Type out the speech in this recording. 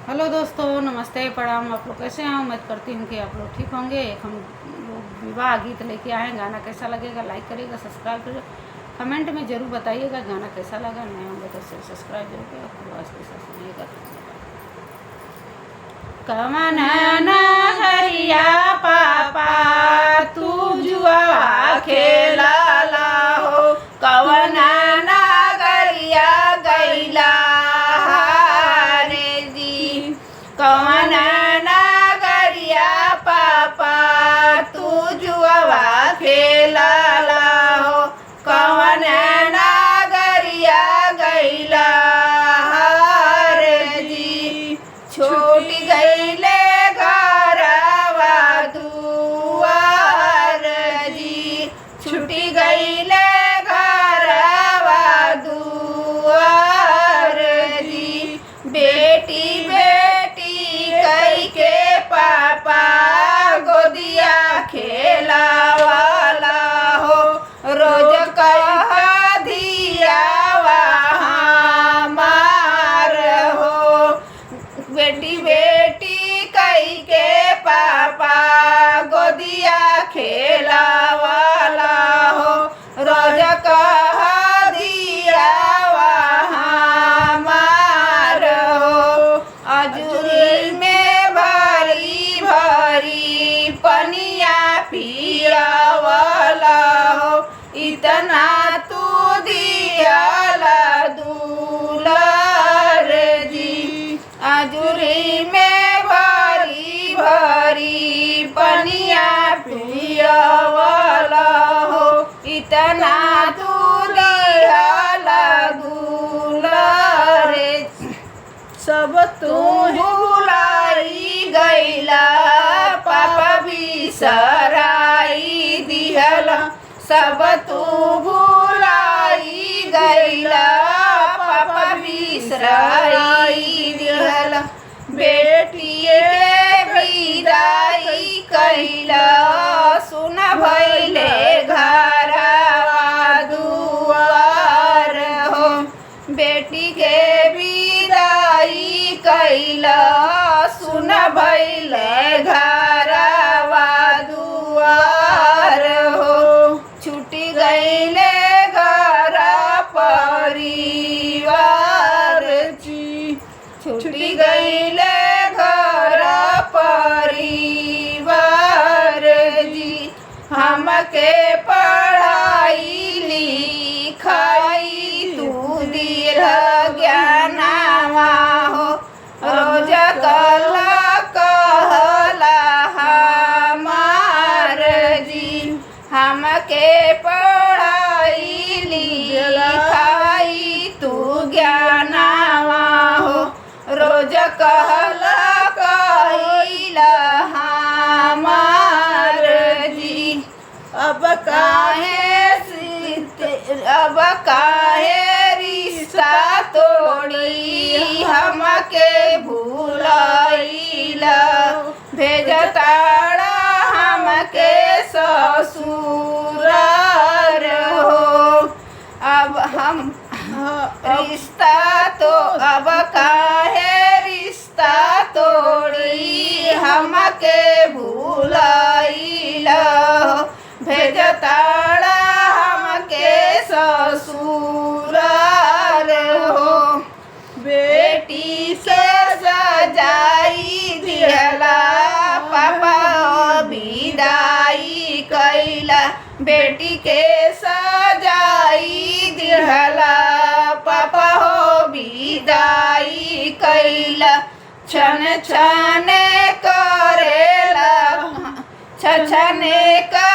Hello दोस्तों, नमस्ते, प्रणाम। आप लोग कैसे हैं? उम्मीद करती हूँ कि आप लोग ठीक होंगे। एक हम लोग विवाह गीत लेके आए हैं। गाना कैसा लगेगा लाइक करिएगा, सब्सक्राइब करिएगा, कमेंट में ज़रूर बताइएगा गाना कैसा लगा। नए होंगे तो सब्सक्राइब जरूर करिएगा, आवाज़ के साथ सुनिएगा। कमन नगरिया पापा तू जुआ खेला हो, कवन नगरिया गैला रे जी, कवन नगरिया पापा तू जुआ खेला हो, कवन नगरिया गैला रे जी। छूट गईले घरवा दुआर जी, छूटी गईले घरवा दुआर जी। बेटी बेटी कई के पापा गोदिया खेला वाला हो, रोज कह दिया हमार हो। बेटी बेटी कई के पापा गोदिया खेला वाला हो, रोज कह दिया हमार हो। अजूरी में भरी भरी पनिया पिया वाला हो, इतना तू दियाला दूलार जी। अजूरी में भरी भरी पनिया पिया वाला हो, इतना तू दियाला दूलार। सब तू भुलाई गईला पापा बिसराई दिहला, सब तू भुलाई गईला पापा बिसराई दिहला। बेटी के विदाई कैला सुन भइले घरवा दुआर हो, बेटी के विदाई कैला सुन भइले घरवा दुआर हो। छूटी गईले घर परिवार जी, छूटी गईले घर परिवार जी। हमके पढ़ाई लिखाई तू दिल ज्ञानवा हो, रोज कला कहला हमार जी। हमके पढ़ाई लिखाई तू ज्ञानवा हो, रोज कहला कहिला हमार जी। अब काहे रिश्ता तोड़ी हमके भूलैला, भेजताड़ा हमके ससुरार हो। अब हम रिश्ता तो अब काहे रिश्ता तोड़ी हमके भूलैला, भेजताड़ा हमके ससुरार हो। बेटी से सजाई दिहला पापा विदाई कैला, बेटी के सजाई दिहला पापा हो विदाई कैला। छन छने करेला छछने का